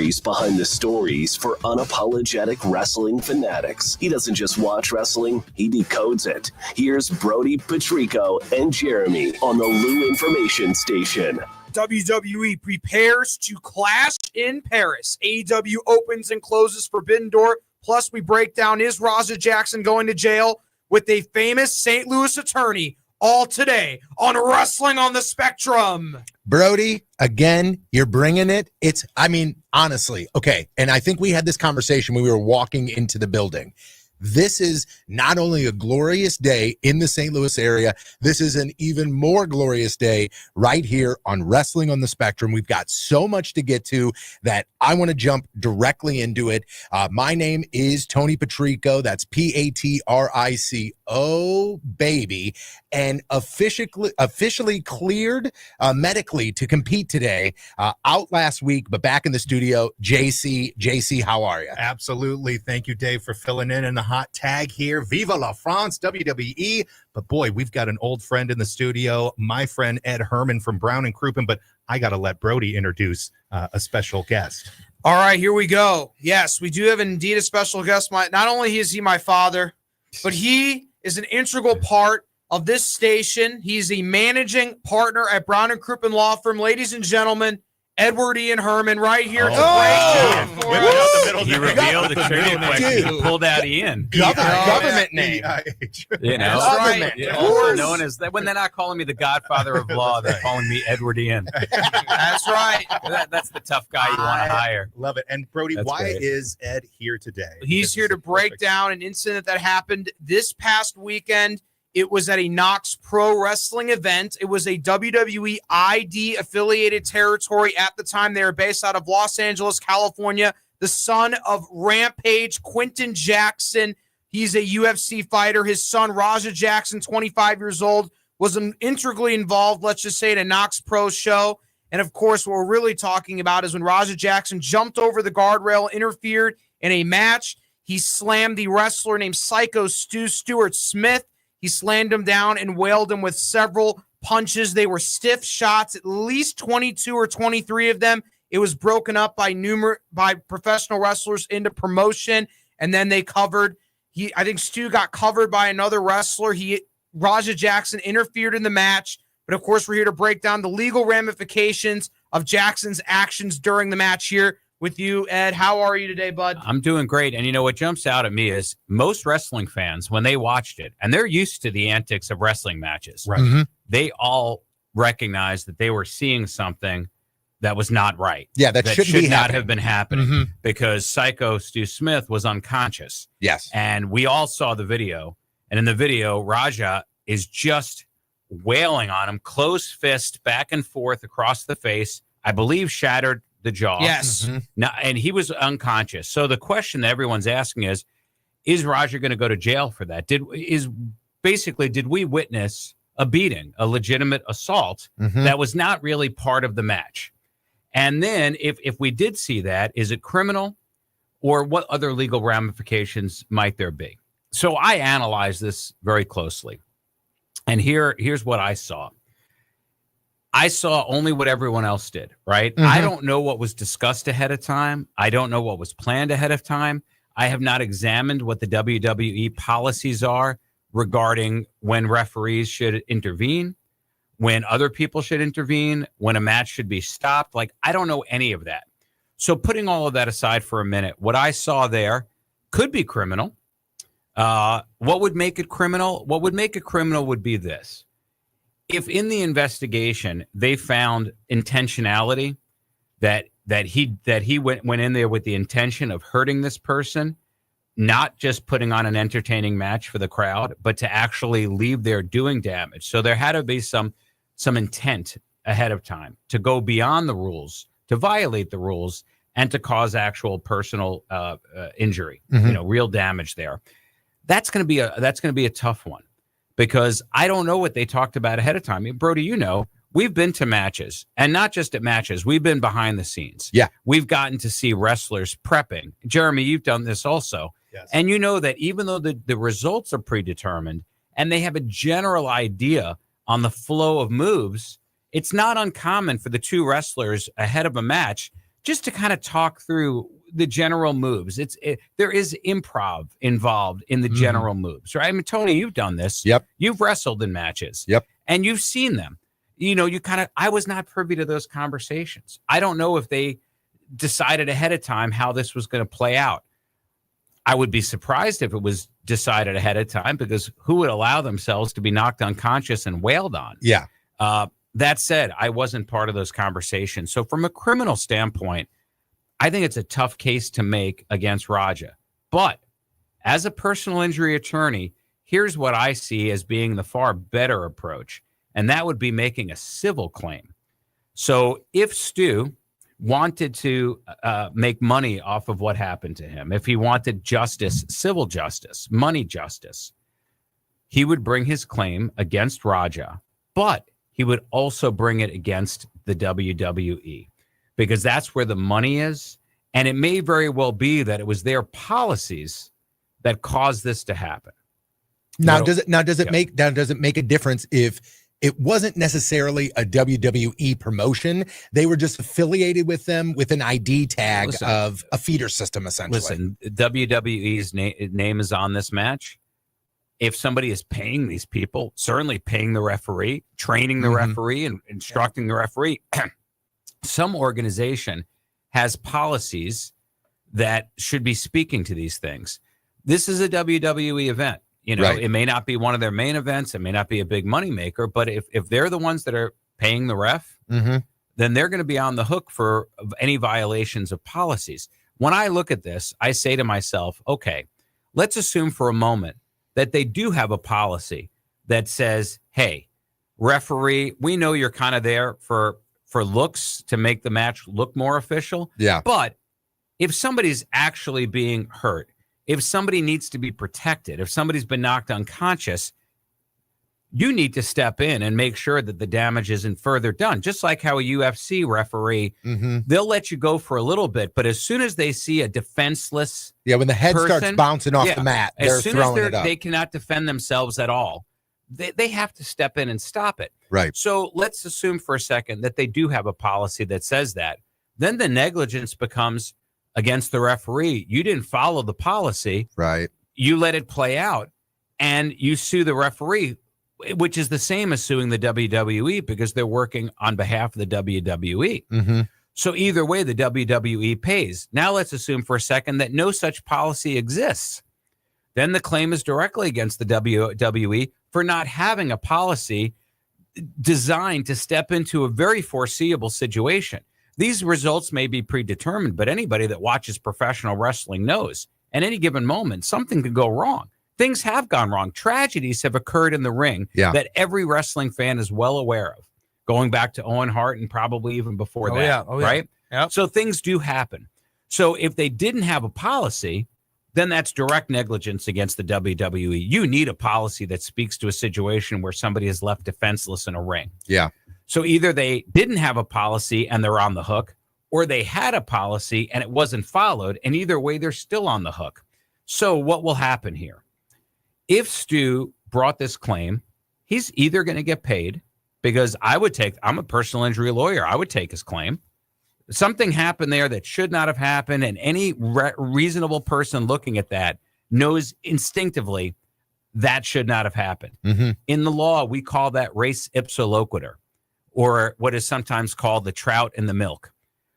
mysteries behind the stories for unapologetic wrestling fanatics. He doesn't just watch wrestling, he decodes it. Here's Brody Patrico and Jeremy on the Lou Information Station. WWE prepares to clash in Paris. AEW opens and closes Forbidden Door. Plus, we break down, is Raja Jackson going to jail with a famous St. Louis attorney? All today on Wrestling on the Spectrum. Brody, again, you're bringing it. Honestly, okay. And I think we had this conversation when we were walking into the building. This is not only a glorious day in the St. Louis area, this is an even more glorious day right here on Wrestling on the Spectrum. We've got so much to get to that I want to jump directly into it. My name is Tony Patrico. That's Patrico, baby. And officially cleared medically to compete today. Out last week, but back in the studio. JC, how are you? Absolutely. Thank you, Dave, for filling in the hot tag here. Viva la France, WWE. But boy, we've got an old friend in the studio, my friend Ed Herman from Brown and Crouppen, but I got to let Brody introduce a special guest. All right, here we go. Yes, we do have indeed a special guest. Not only is he my father, but he is an integral part of this station. He's a managing partner at Brown and Crouppen Law Firm. Ladies and gentlemen, Edward Ian Herman right here. He revealed the trivia question. He pulled out Ian. Government name. You know, that's right. Also known as that. When they're not calling me the Godfather of Law, they're calling me Edward Ian. That's right. That's the tough guy you want to hire. Love it. And Brody, That's why great. is Ed here today? He's here to break down an incident that happened this past weekend. It was at a Knox Pro Wrestling event. It was a WWE ID affiliated territory at the time. They were based out of Los Angeles, California. The son of Rampage, Quentin Jackson. He's a UFC fighter. His son, Raja Jackson, 25 years old, was integrally involved, let's just say, at a Knox Pro show. And, of course, what we're really talking about is when Raja Jackson jumped over the guardrail, interfered in a match. He slammed the wrestler named Psycho Stuart Smith. He slammed him down and wailed him with several punches. They were stiff shots, at least 22 or 23 of them. It was broken up by professional wrestlers into promotion, and then they covered. I think Stu got covered by another wrestler. Raja Jackson interfered in the match, but of course we're here to break down the legal ramifications of Jackson's actions during the match here. With you, Ed. How are you today, bud? I'm doing great. And you know what jumps out at me is most wrestling fans, when they watched it, and they're used to the antics of wrestling matches, right? Mm-hmm. They all recognized that they were seeing something that was not right. Yeah, that should not have been happening Mm-hmm. because Psycho Stu Smith was unconscious. Yes. And we all saw the video. And in the video, Raja is just wailing on him, closed fist back and forth across the face, I believe shattered the jaw. Yes. Mm-hmm. Now, and he was unconscious. So the question that everyone's asking is Raja going to go to jail for that? Did we witness a beating, a legitimate assault that was not really part of the match? And then if we did see that, is it criminal, or what other legal ramifications might there be? So I analyzed this very closely. And here's what I saw. I saw only what everyone else did, right? Mm-hmm. I don't know what was discussed ahead of time. I don't know what was planned ahead of time. I have not examined what the WWE policies are regarding when referees should intervene, when other people should intervene, when a match should be stopped. Like, I don't know any of that. So putting all of that aside for a minute, what I saw there could be criminal. What would make it criminal? What would make it criminal would be this. If in the investigation they found intentionality, that he went in there with the intention of hurting this person, not just putting on an entertaining match for the crowd, but to actually leave there doing damage. So there had to be some intent ahead of time to go beyond the rules, to violate the rules, and to cause actual personal injury, real damage there. That's going to be a tough one. Because I don't know what they talked about ahead of time. I mean, Brody, we've been to matches, and not just at matches. We've been behind the scenes. Yeah. We've gotten to see wrestlers prepping. Jeremy, you've done this also. Yes. And you know that even though the results are predetermined and they have a general idea on the flow of moves, it's not uncommon for the two wrestlers ahead of a match just to kind of talk through the general moves. There is improv involved in the general moves, right? I mean, Tony, you've done this. Yep. You've wrestled in matches. Yep. And you've seen them. I was not privy to those conversations. I don't know if they decided ahead of time how this was going to play out. I would be surprised if it was decided ahead of time, because who would allow themselves to be knocked unconscious and wailed on? Yeah. That said, I wasn't part of those conversations. So from a criminal standpoint, I think it's a tough case to make against Raja. But as a personal injury attorney, here's what I see as being the far better approach, and that would be making a civil claim. So if Stu wanted to make money off of what happened to him, if he wanted justice, civil justice, money justice, he would bring his claim against Raja, but he would also bring it against the WWE, because that's where the money is. And it may very well be that it was their policies that caused this to happen. Now, does it make a difference if it wasn't necessarily a WWE promotion? They were just affiliated with them with an ID tag of a feeder system, essentially. Listen, WWE's name is on this match. If somebody is paying these people, certainly paying the referee, training the referee, and instructing the referee, some organization has policies that should be speaking to these things. This is a WWE event. Right. It may not be one of their main events. It may not be a big moneymaker, but if they're the ones that are paying the ref, then they're going to be on the hook for any violations of policies. When I look at this, I say to myself, okay, let's assume for a moment that they do have a policy that says, hey, referee, we know you're kind of there for looks to make the match look more official. Yeah. But if somebody's actually being hurt, if somebody needs to be protected, if somebody's been knocked unconscious, you need to step in and make sure that the damage isn't further done. Just like how a UFC referee, they'll let you go for a little bit, but as soon as they see a defenseless when the head person starts bouncing off the mat, they're throwing it up. They cannot defend themselves at all. They have to step in and stop it. Right. So let's assume for a second that they do have a policy that says that. Then the negligence becomes against the referee. You didn't follow the policy. Right. You let it play out, and you sue the referee, which is the same as suing the WWE, because they're working on behalf of the WWE. So either way, the WWE pays. Now let's assume for a second that no such policy exists. Then the claim is directly against the WWE for not having a policy designed to step into a very foreseeable situation. These results may be predetermined, but anybody that watches professional wrestling knows at any given moment, something could go wrong. Things have gone wrong. Tragedies have occurred in the ring that every wrestling fan is well aware of, going back to Owen Hart and probably even before that. Right? Yep. So things do happen. So if they didn't have a policy, then that's direct negligence against the WWE. You need a policy that speaks to a situation where somebody is left defenseless in a ring. Yeah. So either they didn't have a policy and they're on the hook, or they had a policy and it wasn't followed. And either way, they're still on the hook. So what will happen here? If Stu brought this claim, he's either going to get paid, because I'm a personal injury lawyer. I would take his claim. Something happened there that should not have happened. And any reasonable person looking at that knows instinctively that should not have happened. In the law, we call that res ipsa loquitur, or what is sometimes called the trout and the milk,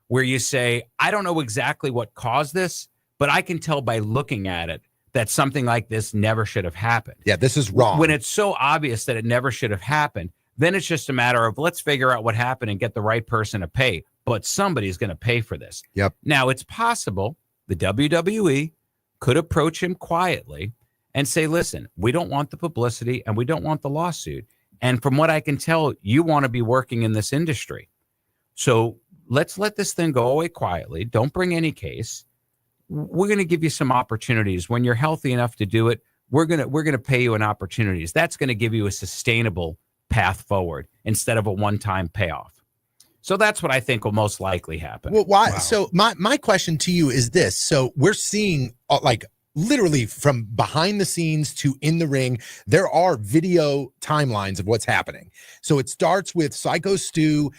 where you say, I don't know exactly what caused this, but I can tell by looking at it that something like this never should have happened. Yeah, this is wrong. When it's so obvious that it never should have happened, then it's just a matter of let's figure out what happened and get the right person to pay. But somebody's going to pay for this. Yep. Now, it's possible the WWE could approach him quietly and say, listen, we don't want the publicity and we don't want the lawsuit. And from what I can tell, you want to be working in this industry. So let's let this thing go away quietly. Don't bring any case. We're going to give you some opportunities. When you're healthy enough to do it, we're going to pay you in opportunities. That's going to give you a sustainable path forward instead of a one-time payoff. So that's what I think will most likely happen. Well, why? Wow. So my question to you is this. So we're seeing like literally from behind the scenes to in the ring, there are video timelines of what's happening. So it starts with Psycho Stu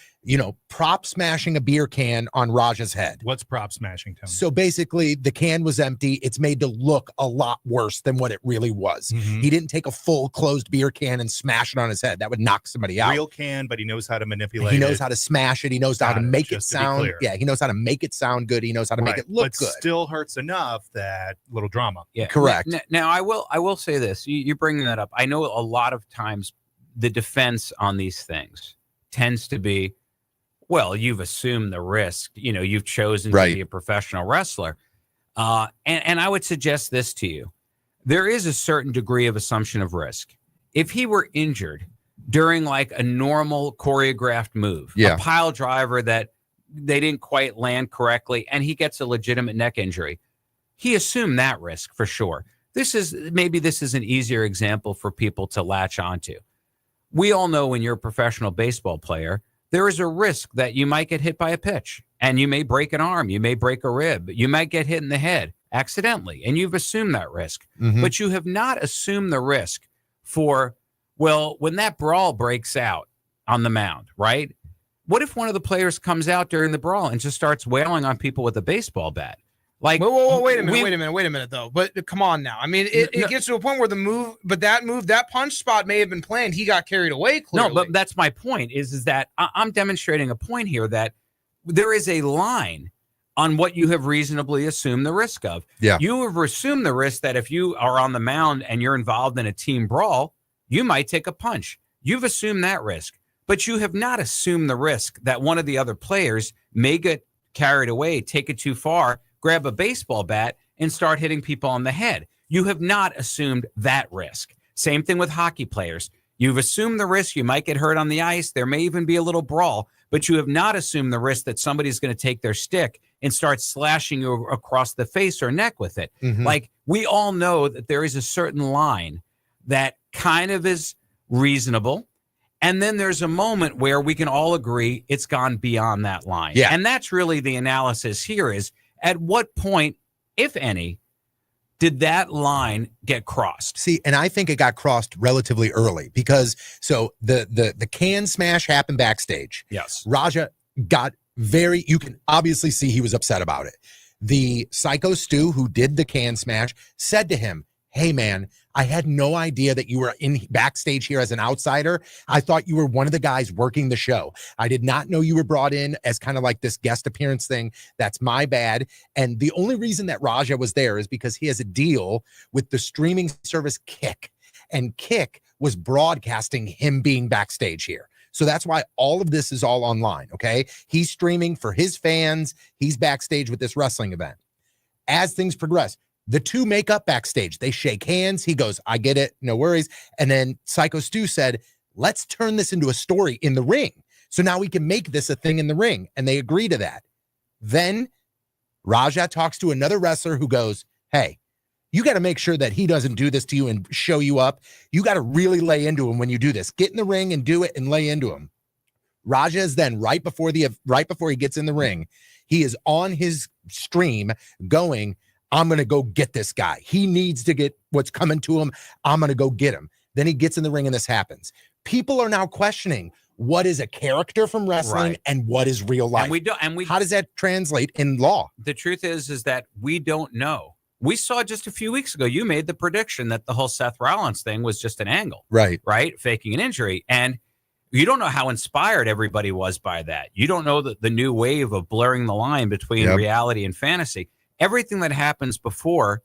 prop smashing a beer can on Raja's head. What's prop smashing, Tony? So basically, the can was empty. It's made to look a lot worse than what it really was. Mhm. He didn't take a full closed beer can and smash it on his head. That would knock somebody out. Real can, but he knows how to manipulate it. He knows how to smash it. He knows how to make it sound. clear. He knows how to make it sound good. He knows how to make it look but good. Still hurts enough that little drama. Yeah, Correct. Now I will say this. You're bringing that up. I know a lot of times the defense on these things tends to be, well, you've assumed the risk. You've chosen to be a professional wrestler. And I would suggest this to you. There is a certain degree of assumption of risk. If he were injured during like a normal choreographed move, a pile driver that they didn't quite land correctly, and he gets a legitimate neck injury, he assumed that risk for sure. This is an easier example for people to latch onto. We all know when you're a professional baseball player, there is a risk that you might get hit by a pitch and you may break an arm, you may break a rib, you might get hit in the head accidentally, and you've assumed that risk. Mhm. But you have not assumed the risk for, well, when that brawl breaks out on the mound, right? What if one of the players comes out during the brawl and just starts wailing on people with a baseball bat? Like, whoa, wait a minute, though. But come on now. I mean, it gets to a point where that punch spot may have been planned. He got carried away, clearly. No, but that's my point is that I'm demonstrating a point here that there is a line on what you have reasonably assumed the risk of. Yeah. You have assumed the risk that if you are on the mound and you're involved in a team brawl, you might take a punch. You've assumed that risk, but you have not assumed the risk that one of the other players may get carried away, take it too far, grab a baseball bat and start hitting people on the head. You have not assumed that risk. Same thing with hockey players. You've assumed the risk you might get hurt on the ice. There may even be a little brawl, but you have not assumed the risk that somebody's going to take their stick and start slashing you across the face or neck with it. Mhm. Like, we all know that there is a certain line that kind of is reasonable. And then there's a moment where we can all agree it's gone beyond that line. Yeah. And that's really the analysis here is, at what point, if any, did that line get crossed? See, and I think it got crossed relatively early because the can smash happened backstage. Yes. Raja got you can obviously see he was upset about it. The Psycho Stu, who did the can smash, said to him, "Hey man, I had no idea that you were in backstage here as an outsider. I thought you were one of the guys working the show. I did not know you were brought in as kind of like this guest appearance thing. That's my bad." And the only reason that Raja was there is because he has a deal with the streaming service Kick, and Kick was broadcasting him being backstage here. So that's why all of this is all online, okay? He's streaming for his fans. He's backstage with this wrestling event. As things progress, the two make up backstage. They shake hands. He goes, "I get it. No worries." And then Psycho Stu said, "Let's turn this into a story in the ring. So now we can make this a thing in the ring." And they agree to that. Then Raja talks to another wrestler who goes, "Hey, you got to make sure that he doesn't do this to you and show you up. You got to really lay into him when you do this. Get in the ring and do it and lay into him." Raja is then right before he gets in the ring, he is on his stream going, "I'm going to go get this guy. He needs to get what's coming to him. I'm going to go get him." Then he gets in the ring and this happens. People are now questioning what is a character from wrestling and what is real life. How does that translate in law? The truth is that we don't know. We saw just a few weeks ago, you made the prediction that the whole Seth Rollins thing was just an angle, Right. Faking an injury. And you don't know how inspired everybody was by that. You don't know the new wave of blurring the line between reality and fantasy. Everything that happens before,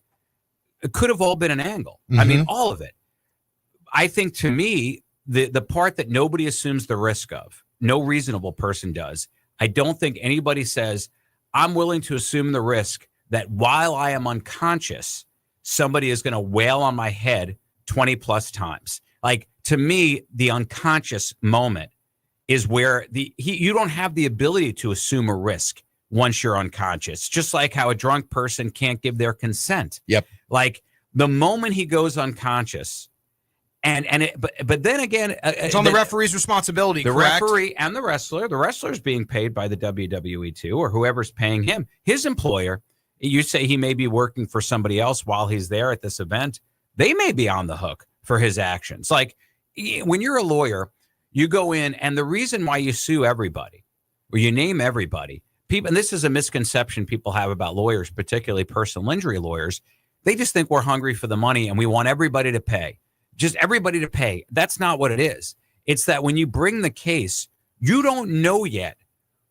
it could have all been an angle. Mm-hmm. I mean, all of it. I think, to me, the part that nobody assumes the risk of, no reasonable person does. I don't think anybody says, I'm willing to assume the risk that while I am unconscious, somebody is going to wail on my head 20 plus times. Like, to me, the unconscious moment is where you don't have the ability to assume a risk once you're unconscious, just like how a drunk person can't give their consent. Yep. Like, the moment he goes unconscious, but then again, it's on the referee's responsibility. The correct? referee and the wrestler's being paid by the WWE too, or whoever's paying him. His employer, you say he may be working for somebody else while he's there at this event. They may be on the hook for his actions. Like, when you're a lawyer, you go in, and the reason why you sue everybody where you name everybody. People, and this is a misconception people have about lawyers, particularly personal injury lawyers. They just think we're hungry for the money and we want everybody to pay. Just everybody to pay. That's not what it is. It's that when you bring the case, you don't know yet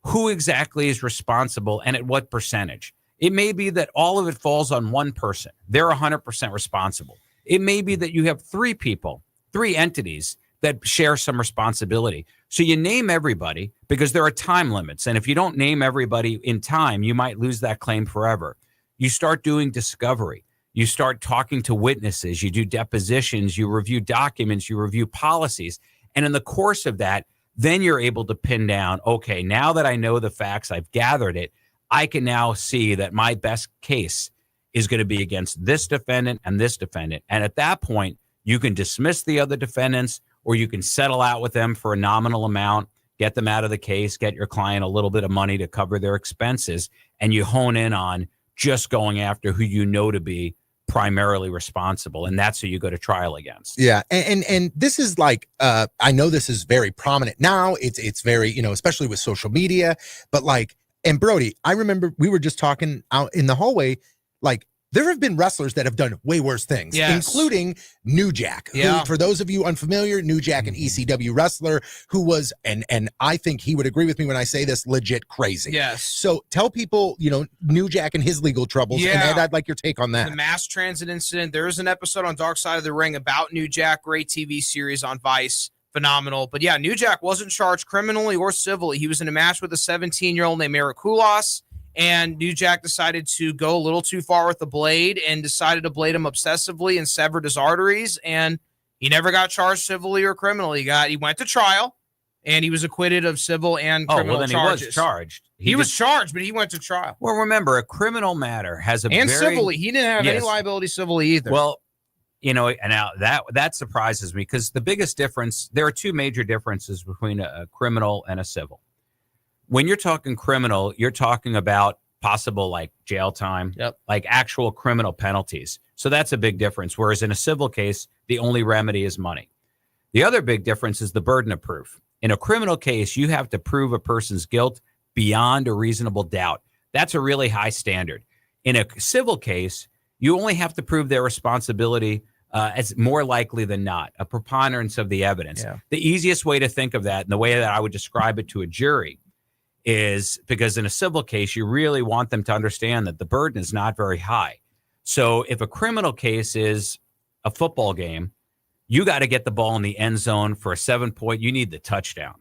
who exactly is responsible and at what percentage. It may be that all of it falls on one person. They're 100% responsible. It may be that you have three people, three entities that share some responsibility. So you name everybody because there are time limits. And if you don't name everybody in time, you might lose that claim forever. You start doing discovery. You start talking to witnesses. You do depositions. You review documents. You review policies. And in the course of that, then you're able to pin down, okay, now that I know the facts, I've gathered it, I can now see that my best case is going to be against this defendant and this defendant. And at that point, you can dismiss the other defendants, or you can settle out with them for a nominal amount, get them out of the case, get your client a little bit of money to cover their expenses, and you hone in on just going after who you know to be primarily responsible, and that's who you go to trial against. Yeah, and this is like I know this is very prominent now. It's very, you know, especially with social media, but like, and Brody, I remember we were just talking out in the hallway, like there have been wrestlers that have done way worse things, including New Jack. Yeah. Who, for those of you unfamiliar, New Jack, an ECW wrestler who was, and I think he would agree with me when I say this, legit crazy. Yes. So tell people, you know, New Jack and his legal troubles. Yeah. And Ed, I'd like your take on that. The mass transit incident. There is an episode on Dark Side of the Ring about New Jack. Great TV series on Vice. Phenomenal. But yeah, New Jack wasn't charged criminally or civilly. He was in a match with a 17-year-old named Eric Kulas. And New Jack decided to go a little too far with the blade and decided to blade him obsessively and severed his arteries. And he never got charged civilly or criminally. He went to trial, and he was acquitted of civil and criminal charges. He was charged. He was charged, but he went to trial. Well, remember, a criminal matter has a and very, civilly. He didn't have any liability civilly either. Well, you know, and now that surprises me because the biggest difference, there are two major differences between a criminal and a civil. When you're talking criminal, you're talking about possible like jail time, like actual criminal penalties. So that's a big difference. Whereas in a civil case, the only remedy is money. The other big difference is the burden of proof. In a criminal case, you have to prove a person's guilt beyond a reasonable doubt. That's a really high standard. In a civil case, you only have to prove their responsibility as more likely than not, a preponderance of the evidence. Yeah. The easiest way to think of that and the way that I would describe it to a jury is because in a civil case, you really want them to understand that the burden is not very high. So if a criminal case is a football game, you got to get the ball in the end zone for a 7-point. You need the touchdown.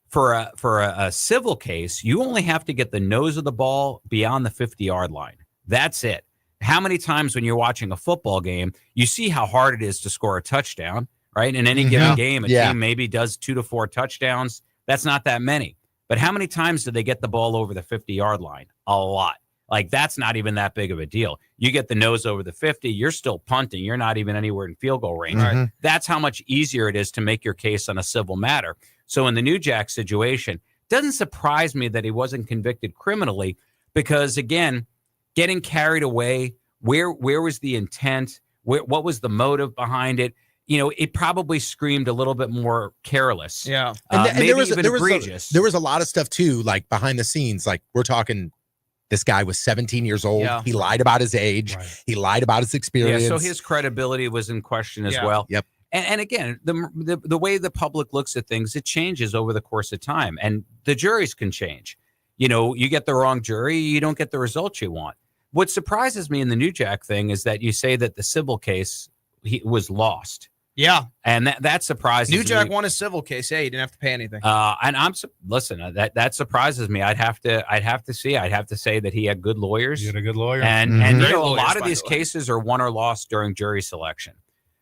For a civil case, you only have to get the nose of the ball beyond the 50-yard line. That's it. How many times when you're watching a football game, you see how hard it is to score a touchdown, right? In any given game, a team maybe does 2 to 4 touchdowns. That's not that many. But how many times do they get the ball over the 50-yard line? A lot. Like, that's not even that big of a deal. You get the nose over the 50, you're still punting. You're not even anywhere in field goal range. Mm-hmm. That's how much easier it is to make your case on a civil matter. So in the New Jack situation, it doesn't surprise me that he wasn't convicted criminally because, again, getting carried away, where was the intent? What was the motive behind it? You know, it probably screamed a little bit more careless. Yeah. And maybe even egregious. There was a lot of stuff, too, like behind the scenes. Like, we're talking, this guy was 17 years old. Yeah. He lied about his age. Right. He lied about his experience. Yeah, so his credibility was in question as well. Yep. And again, the way the public looks at things, it changes over the course of time. And the juries can change. You know, you get the wrong jury, you don't get the result you want. What surprises me in the New Jack thing is that you say that the civil case was lost. Yeah. And that surprises me. New Jack won a civil case. Yeah, he didn't have to pay anything. And listen, that surprises me. I'd have to say that he had good lawyers. You had a good lawyer. And you know, a lot of these cases are won or lost during jury selection.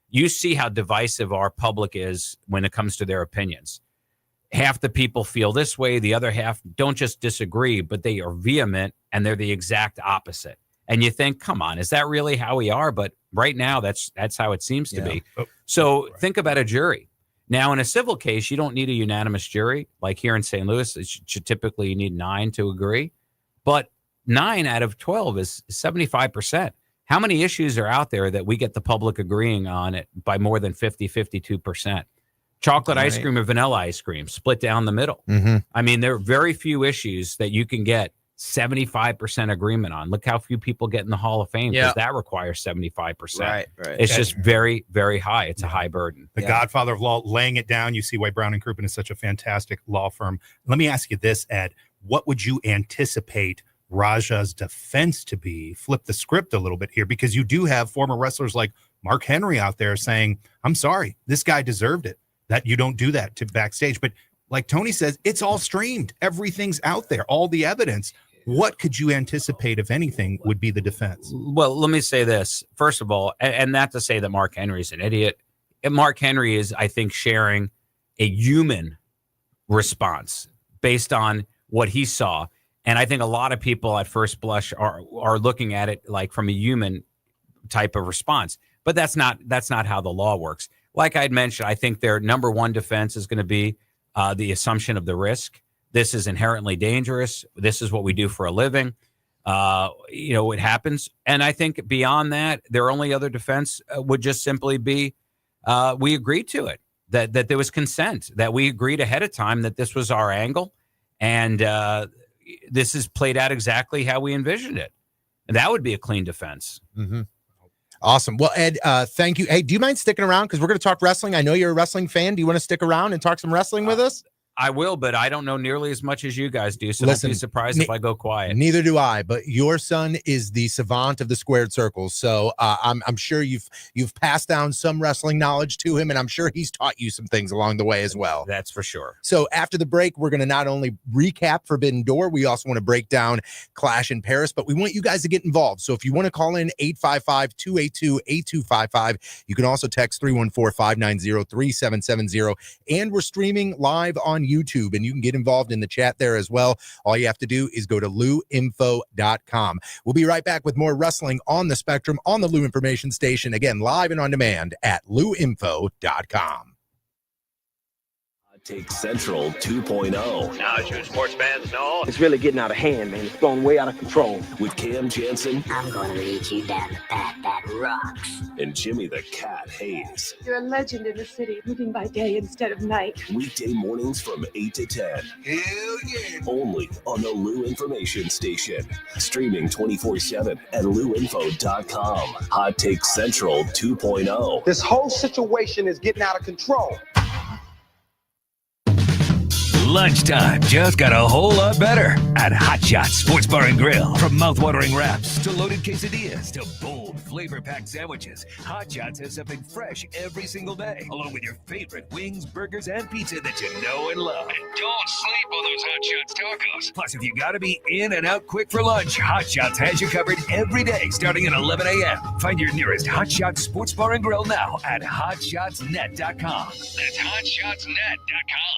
You see how divisive our public is when it comes to their opinions. Half the people feel this way. The other half don't just disagree, but they are vehement and they're the exact opposite. And you think, come on, is that really how we are? But right now, that's how it seems to be. So think about a jury. Now, in a civil case, you don't need a unanimous jury. Like here in St. Louis, typically you need 9 to agree. But 9 out of 12 is 75%. How many issues are out there that we get the public agreeing on it by more than 50, 52%? chocolate ice cream or vanilla ice cream, split down the middle. Mm-hmm. I mean, there are very few issues that you can get 75% agreement on. Look how few people get in the Hall of Fame because that requires 75%. Right. It's just very, very high. It's a high burden. The godfather of law, laying it down. You see why Brown and Crouppen is such a fantastic law firm. Let me ask you this, Ed. What would you anticipate Raja's defense to be? Flip the script a little bit here, because you do have former wrestlers like Mark Henry out there saying, I'm sorry, this guy deserved it. That you don't do that to backstage. But like Tony says, it's all streamed. Everything's out there, all the evidence. What could you anticipate, if anything, would be the defense? Well, let me say this. First of all, and not to say that Mark Henry is an idiot. Mark Henry is, I think, sharing a human response based on what he saw. And I think a lot of people at first blush are looking at it like from a human type of response. But that's not how the law works. Like I'd mentioned, I think their number one defense is going to be the assumption of the risk. This is inherently dangerous. This is what we do for a living. It happens. And I think beyond that, their only other defense would just simply be we agreed to it, that there was consent, that we agreed ahead of time that this was our angle. And this is played out exactly how we envisioned it. And that would be a clean defense. Mm-hmm. Awesome. Well, Ed, thank you. Hey, do you mind sticking around? Because we're going to talk wrestling. I know you're a wrestling fan. Do you want to stick around and talk some wrestling with us? I will, but I don't know nearly as much as you guys do, so Listen, don't be surprised if I go quiet. Neither do I, but your son is the savant of the squared circles, so I'm sure you've passed down some wrestling knowledge to him, and I'm sure he's taught you some things along the way as well. That's for sure. So after the break, we're going to not only recap Forbidden Door, we also want to break down Clash in Paris, but we want you guys to get involved. So if you want to call in 855-282-8255, you can also text 314-590-3770, and we're streaming live on YouTube, and you can get involved in the chat there as well. All you have to do is go to luinfo.com. We'll be right back with more wrestling on the Spectrum on the Lou Information Station, again live and on demand at luinfo.com. Take Central 2.0. Now, as you sports fans know, it's really getting out of hand, man. It's going way out of control. With Cam Jansen. I'm going to lead you down the path that rocks. And Jimmy the Cat Hayes. You're a legend in the city, living by day instead of night. Weekday mornings from 8 to 10. hell yeah. Only on the Lou Information Station. Streaming 24/7 at luinfo.com. Hot Take Central 2.0. This whole situation is getting out of control. Lunchtime just got a whole lot better at Hot Shots Sports Bar and Grill. From mouth-watering wraps to loaded quesadillas to bold, flavor-packed sandwiches, Hot Shots has something fresh every single day, along with your favorite wings, burgers, and pizza that you know and love. And don't sleep on those Hot Shots tacos. Plus, if you gotta be in and out quick for lunch, Hot Shots has you covered every day starting at 11 a.m. Find your nearest Hot Shots Sports Bar and Grill now at hotshotsnet.com. That's hotshotsnet.com.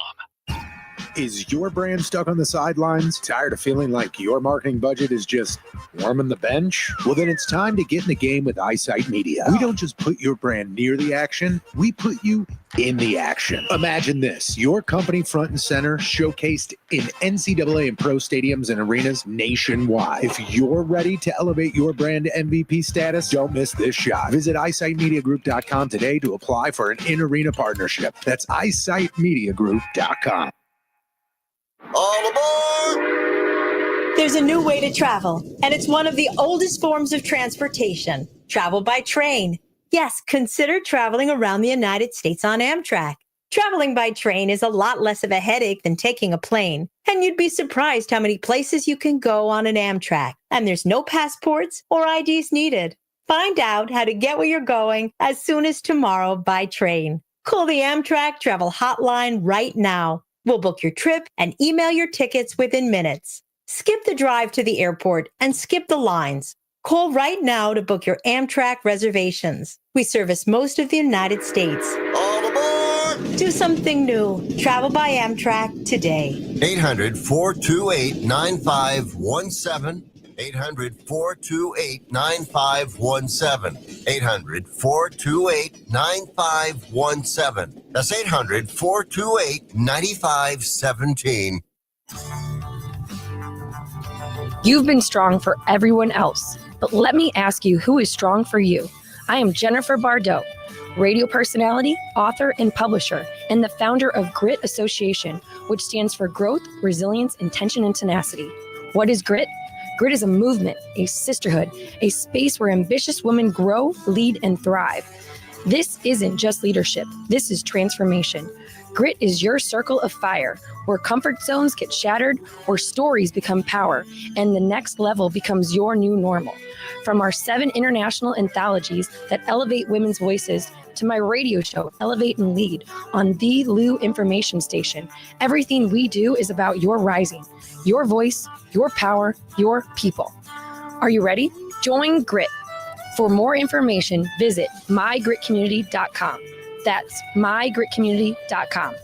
Is your brand stuck on the sidelines? Tired of feeling like your marketing budget is just warming the bench? Well, then it's time to get in the game with Eyesight Media. We don't just put your brand near the action, we put you in the action. Imagine this, your company front and center, showcased in NCAA and pro stadiums and arenas nationwide. If you're ready to elevate your brand to MVP status, don't miss this shot. Visit eyesightmediagroup.com today to apply for an in-arena partnership. That's eyesightmediagroup.com. All aboard! There's a new way to travel, and it's one of the oldest forms of transportation. Travel by train. Yes, consider traveling around the United States on Amtrak. Traveling by train is a lot less of a headache than taking a plane, and you'd be surprised how many places you can go on an Amtrak, and there's no passports or IDs needed. Find out how to get where you're going as soon as tomorrow by train. Call the Amtrak Travel Hotline right now. We'll book your trip and email your tickets within minutes. Skip the drive to the airport and skip the lines. Call right now to book your Amtrak reservations. We service most of the United States. All aboard! Do something new. Travel by Amtrak today. 800-428-9517. 800-428-9517. 800-428-9517. That's 800-428-9517. You've been strong for everyone else, but let me ask you who is strong for you. I am Jennifer Bardot. radio personality, author, and publisher, and the founder of Grit Association, which stands for Growth, Resilience, Intention, and Tenacity. What is Grit? Grit is a movement, a sisterhood, a space where ambitious women grow, lead, and thrive. This isn't just leadership. This is transformation. Grit is your circle of fire, where comfort zones get shattered, where stories become power, and the next level becomes your new normal. From our 7 international anthologies that elevate women's voices to my radio show, Elevate and Lead, on the Lou Information Station, everything we do is about your rising, your voice, your power, your people. Are you ready? Join Grit. For more information, visit mygritcommunity.com. That's mygritcommunity.com.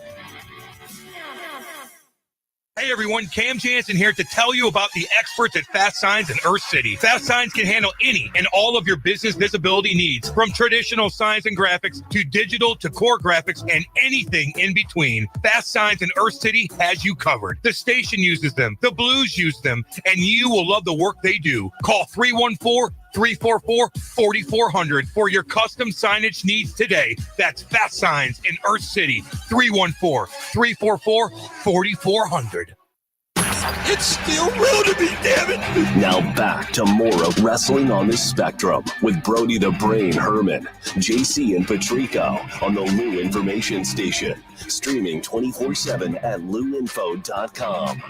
Hey everyone, Cam Jansen here to tell you about the experts at Fast Signs in Earth City. Fast Signs can handle any and all of your business visibility needs, from traditional signs and graphics to digital to core graphics and anything in between. Fast Signs in Earth City has you covered. The station uses them, the Blues use them, and you will love the work they do. Call 314-344-4400 for your custom signage needs today. That's Fast Signs in Earth City, 314-344-4400. It's still real to me, damn it! Now back to more of Wrestling on the Spectrum with Brody the Brain Herman, JC and Patrico on the Lou Information Station. Streaming 24/7 at louinfo.com.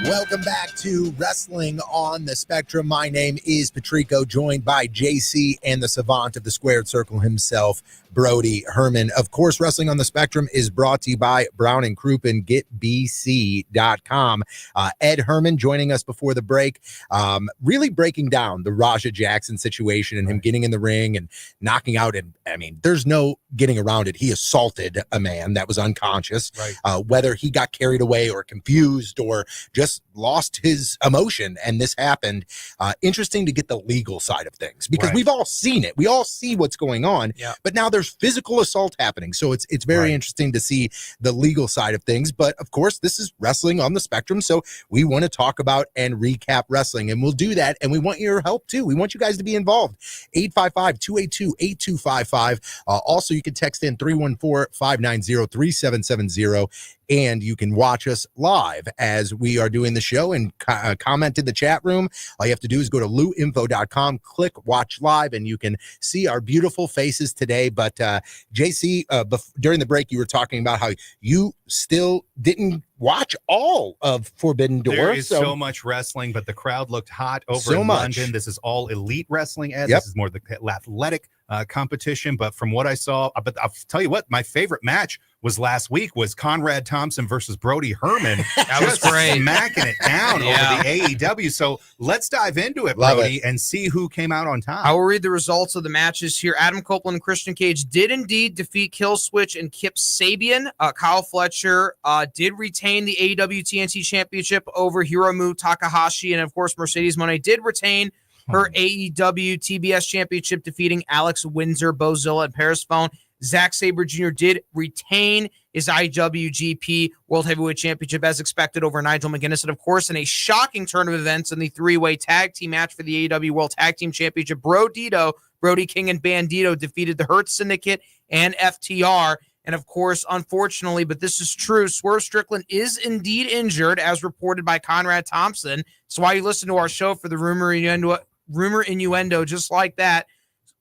Welcome back to Wrestling on the Spectrum. My name is Patrico, joined by JC and the savant of the squared circle himself, Brody Herman. Of course, Wrestling on the Spectrum is brought to you by Brown and Crouppen, getbc.com. Ed Herman joining us before the break, really breaking down the Raja Jackson situation and him getting in the ring and knocking out. And I mean, there's no getting around it. He assaulted a man that was unconscious, whether he got carried away or confused or just lost his emotion, and this happened. Interesting to get the legal side of things, because we've all seen it. We all see what's going on, but now there's physical assault happening. So it's very interesting to see the legal side of things. But of course, this is Wrestling on the Spectrum, so we want to talk about and recap wrestling, and we'll do that. And we want your help too. We want you guys to be involved. 855-282-8255. Also, you can text in 314-590-3770. And you can watch us live as we are doing the show and comment in the chat room. All you have to do is go to louinfo.com, click watch live, and you can see our beautiful faces today. But JC, during the break, you were talking about how you still didn't watch all of Forbidden Door. There is so much wrestling, but the crowd looked hot over in London. This is all elite wrestling, Ed. This is more the athletic competition. But from what I saw, but I'll tell you what, my favorite match was last week was Conrad Thompson versus Brody Herman. That was great. Smacking it down over the AEW. So let's dive into it, Brody, and see who came out on top. I will read the results of the matches here. Adam Copeland and Christian Cage did indeed defeat Killswitch and Kip Sabian. Kyle Fletcher did retain the AEW TNT Championship over Hiromu Takahashi. And, of course, Mercedes Moné did retain her AEW TBS Championship, defeating Alex Windsor, Bozilla, and Paris Phone. Zack Sabre Jr. did retain his IWGP World Heavyweight Championship as expected over Nigel McGuinness. And, of course, in a shocking turn of events in the three-way tag team match for the AEW World Tag Team Championship, Brody King and Bandito defeated the Hurt Syndicate and FTR. And, of course, unfortunately, but this is true, Swerve Strickland is indeed injured, as reported by Conrad Thompson. That's why you listen to our show for the rumor innuendo, just like that.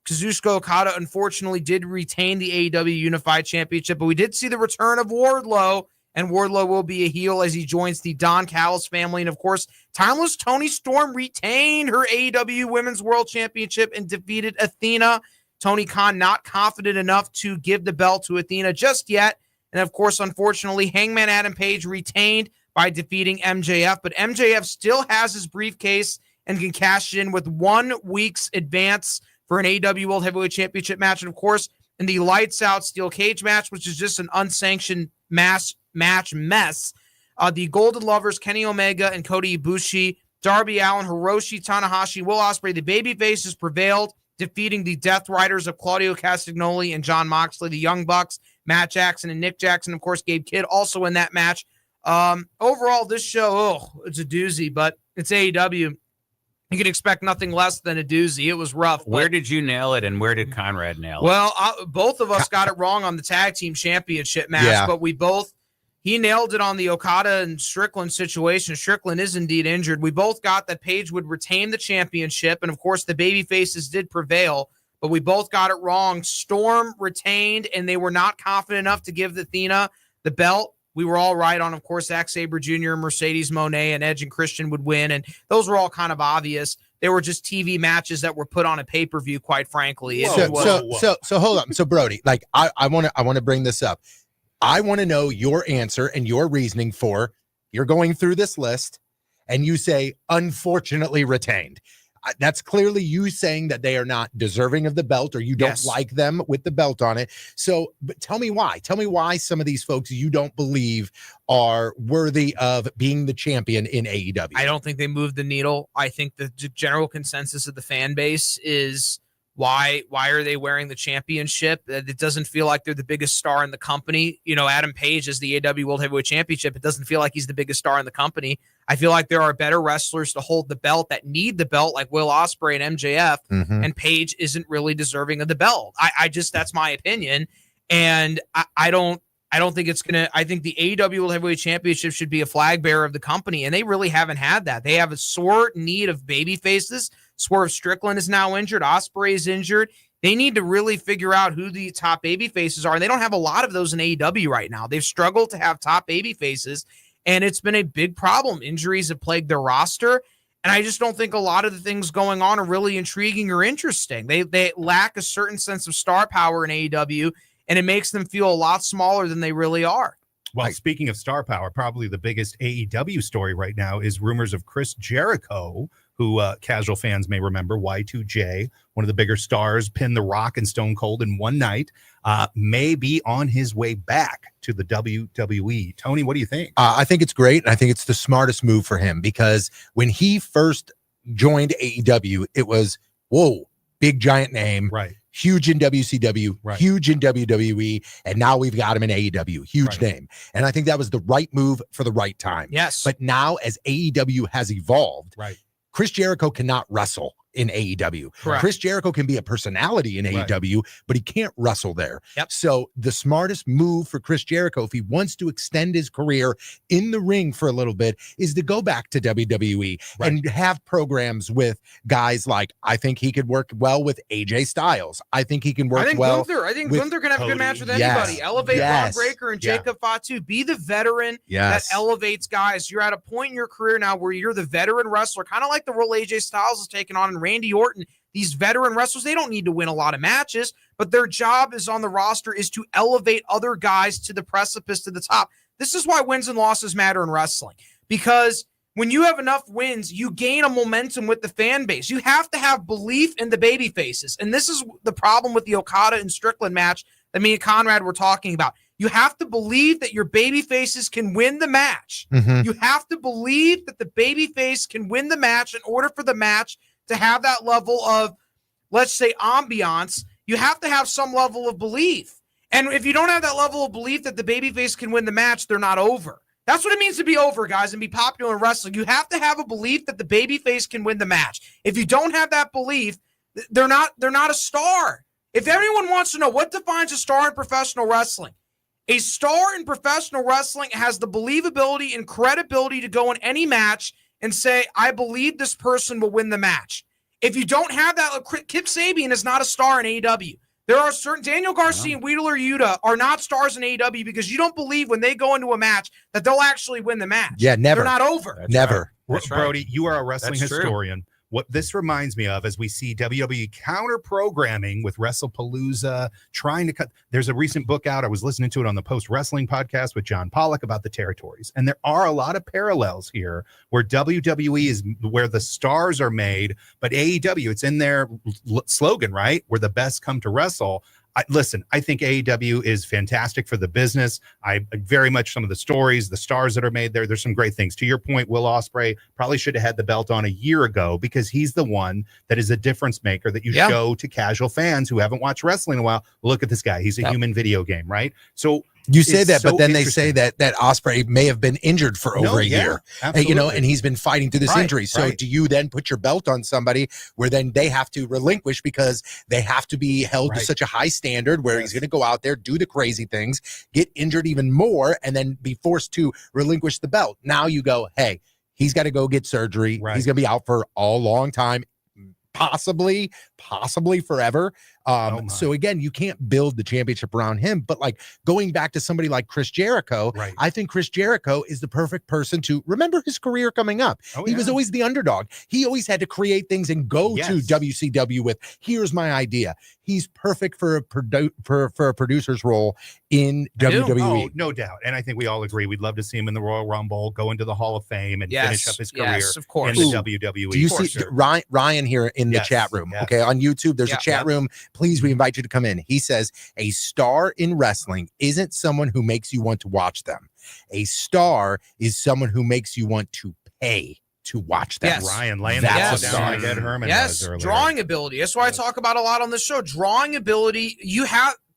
Kazuchika Okada, unfortunately, did retain the AEW Unified Championship, but we did see the return of Wardlow, and Wardlow will be a heel as he joins the Don Callis family. And, of course, Timeless Toni Storm retained her AEW Women's World Championship and defeated Athena. Tony Khan not confident enough to give the belt to Athena just yet. And, of course, unfortunately, Hangman Adam Page retained by defeating MJF, but MJF still has his briefcase and can cash it in with 1 week's advance for an AEW World Heavyweight Championship match. And, of course, in the Lights Out Steel Cage match, which is just an unsanctioned mess, the Golden Lovers, Kenny Omega and Kota Ibushi, Darby Allin, Hiroshi Tanahashi, Will Ospreay, the babyfaces prevailed, defeating the Death Riders of Claudio Castagnoli and Jon Moxley, the Young Bucks, Matt Jackson and Nick Jackson, of course, Gabe Kidd also in that match. Overall, this show, it's a doozy, but it's AEW. You can expect nothing less than a doozy. It was rough. Where did you nail it, and where did Conrad nail it? Well, both of us got it wrong on the tag team championship match, but he nailed it on the Okada and Strickland situation. Strickland is indeed injured. We both got that Paige would retain the championship, and of course the baby faces did prevail, but we both got it wrong. Storm retained, and they were not confident enough to give Athena the belt. We were all right on, of course, Zack Sabre Jr., Mercedes Moné, and Edge and Christian would win, and those were all kind of obvious. They were just TV matches that were put on a pay-per-view, quite frankly. So hold on. So Brody, like I want to bring this up. I want to know your answer and your reasoning for you're going through this list and you say, unfortunately retained. That's clearly you saying that they are not deserving of the belt or you don't like them with the belt on it. So, but tell me why. Tell me why some of these folks you don't believe are worthy of being the champion in AEW. I don't think they moved the needle. I think the general consensus of the fan base is why are they wearing the championship? It doesn't feel like they're the biggest star in the company. You know, Adam Page is the AEW World Heavyweight Championship. It doesn't feel like he's the biggest star in the company. I feel like there are better wrestlers to hold the belt that need the belt, like Will Ospreay and MJF, and Page isn't really deserving of the belt. I just, that's my opinion. And I don't think it's going to, I think the AEW World Heavyweight Championship should be a flag bearer of the company, and they really haven't had that. They have a sore need of baby faces. Swerve Strickland is now injured. Ospreay is injured. They need to really figure out who the top baby faces are, and they don't have a lot of those in AEW right now. They've struggled to have top baby faces, and it's been a big problem. Injuries have plagued their roster, and I just don't think a lot of the things going on are really intriguing or interesting. They lack a certain sense of star power in AEW, and it makes them feel a lot smaller than they really are. Well, speaking of star power, probably the biggest AEW story right now is rumors of Chris Jericho, who casual fans may remember, Y2J, one of the bigger stars, pinned The Rock and Stone Cold in one night, may be on his way back to the WWE. Tony, what do you think? I think it's great, and I think it's the smartest move for him because when he first joined AEW, it was, whoa, big giant name. Right. Huge in WCW, huge in WWE, and now we've got him in AEW, huge name. And I think that was the right move for the right time. Yes. But now as AEW has evolved, Chris Jericho cannot wrestle in AEW. Correct. Chris Jericho can be a personality in AEW, but he can't wrestle there. Yep. So the smartest move for Chris Jericho, if he wants to extend his career in the ring for a little bit, is to go back to WWE and have programs with guys like, I think he could work well with AJ Styles. I think he can work well. I think Gunther can have a good match with anybody. Elevate Ron Breaker and Jacob Fatu. Be the veteran that elevates guys. You're at a point in your career now where you're the veteran wrestler, kind of like the role AJ Styles has taken on, and Randy Orton. These veteran wrestlers, they don't need to win a lot of matches, but their job is on the roster is to elevate other guys to the precipice to the top. This is why wins and losses matter in wrestling, because when you have enough wins, you gain a momentum with the fan base. You have to have belief in the baby faces. And this is the problem with the Okada and Strickland match that me and Conrad were talking about. You have to believe that your baby faces can win the match. You have to believe that the baby face can win the match in order for the match to have that level of, let's say, ambiance. You have to have some level of belief. And if you don't have that level of belief that the babyface can win the match, they're not over. That's what it means to be over, guys, and be popular in wrestling. You have to have a belief that the babyface can win the match. If you don't have that belief, they're not a star. If everyone wants to know what defines a star in professional wrestling, a star in professional wrestling has the believability and credibility to go in any match and say, I believe this person will win the match. If you don't have that, Kip Sabian is not a star in AEW. There are certain, Daniel Garcia and Wheeler Yuta are not stars in AEW because you don't believe when they go into a match that they'll actually win the match. Yeah, never. They're not over. Never. Brody, you are a wrestling historian. What this reminds me of as we see WWE counter programming with WrestlePalooza trying to cut. There's a recent book out. I was listening to it on the Post Wrestling podcast with John Pollock about the territories. And there are a lot of parallels here where WWE is where the stars are made, but AEW, it's in their slogan, right? Where the best come to wrestle. Listen, I think AEW is fantastic for the business. I very much some of the stories, the stars that are made there, there's some great things. To your point, Will Ospreay probably should have had the belt on a year ago because he's the one that is a difference maker that you show to casual fans who haven't watched wrestling in a while. Look at this guy. He's a human video game, right? So You say It's that, so but then they interesting. say that Ospreay may have been injured for over a year, absolutely. and he's been fighting through this Right, injury. So right. do you then put your belt on somebody where then they have to relinquish because they have to be held to Right. such a high standard where he's going to go out there, do the crazy things, get injured even more, and then be forced to relinquish the belt? Now you go, hey, he's got to go get surgery. Right. He's going to be out for a long time. Possibly forever. Oh my. So again, you can't build the championship around him. But like going back to somebody like Chris Jericho, Right. I think Chris Jericho is the perfect person to remember his career coming up. Oh, He was yeah. always the underdog. He always had to create things and go to Yes. WCW with, here's my idea. He's perfect for a producer's role in WWE. Oh, no doubt. And I think we all agree we'd love to see him in the Royal Rumble, go into the Hall of Fame, and finish up his career Yes, of course. in the WWE. Do you for see sure. Ryan here in the Yes, chat room? yes. Okay, on YouTube, there's Yeah. a chat room. Please, we invite you to come in. He says, a star in wrestling isn't someone who makes you want to watch them. A star is someone who makes you want to pay to watch them. Yes. Ryan laying That's that a down star. like Ed Herman Yes, was earlier. drawing ability. That's why I talk about a lot on this show. Drawing ability.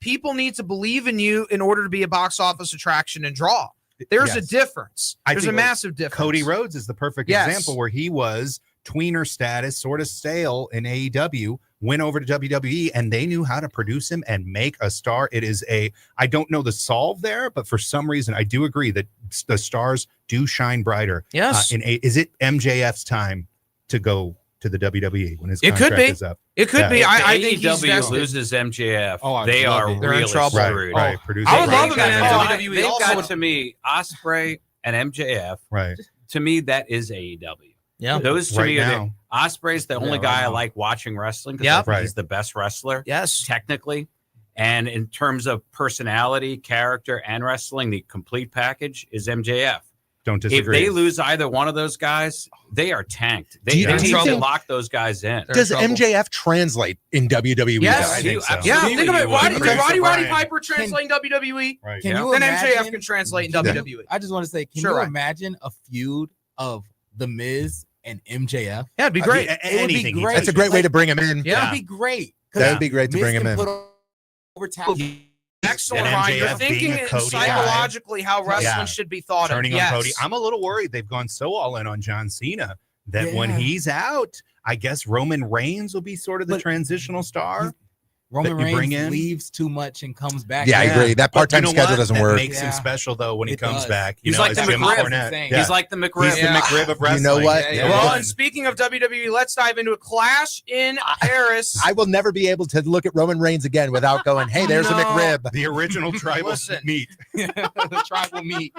People need to believe in you in order to be a box office attraction and draw. There's a Yes. difference. I There's a think massive difference. Cody Rhodes is the perfect Yes. example where he was tweener status, sort of stale in AEW, went over to WWE, and they knew how to produce him and make a star. I don't know the solve there, but for some reason, I do agree that the stars do shine brighter. Yes. Is it MJF's time to go to the WWE when his It could contract be. is up? It could be. If I think he's AEW vested. loses MJF, Oh, I'd they love are it. They're in really trouble. screwed. Right. Produce I would it. love They've him in got- WWE They've also. got, to me, Ospreay and MJF. Right. To me, that is AEW. Yeah. Those to Right me are now. Osprey's the only right guy I now. like watching wrestling because Yeah. I think he's the best wrestler. Yes. Technically. And in terms of personality, character, and wrestling, the complete package is MJF. Don't If disagree. they lose either one of those guys, they are tanked. Do They you need to think- lock those guys in. They're Does in trouble. MJF translate in WWE? Yes. though? I think so. Yeah, Absolutely think of it. you would. Roddy Roddy Roddy Piper Piper translating WWE. Right. Can Yeah. you Then imagine? MJF can translate in WWE. I just want to say, can Sure, you right. imagine a feud of The Miz and MJF? Yeah, it'd be great. I mean, It would be anything he great. That's a great way to bring him in. Yeah. It'd be great. That would be great to Miz bring him can in. put over talent. Excellent, And Ryan. You're MJF thinking being a Cody guy. psychologically how wrestling Yeah. should be thought Turning of. on Yes. Cody. I'm a little worried they've gone so all in on John Cena that when Yeah. he's out, I guess Roman Reigns will be sort of the But- transitional star. Roman that you bring Reigns in. leaves too much and comes back. Yeah, I agree. That But part-time you know schedule what? doesn't That work. makes him Yeah. special though when he It comes does. back. He's like as the Jim McRib. Cornette. He's like the McRib. He's the McRib of wrestling. You know what? Yeah, yeah. Well, and speaking of WWE, let's dive into a Clash in Paris. I will never be able to look at Roman Reigns again without going, hey, there's a No. McRib. The original tribal Listen. meat. The tribal meet.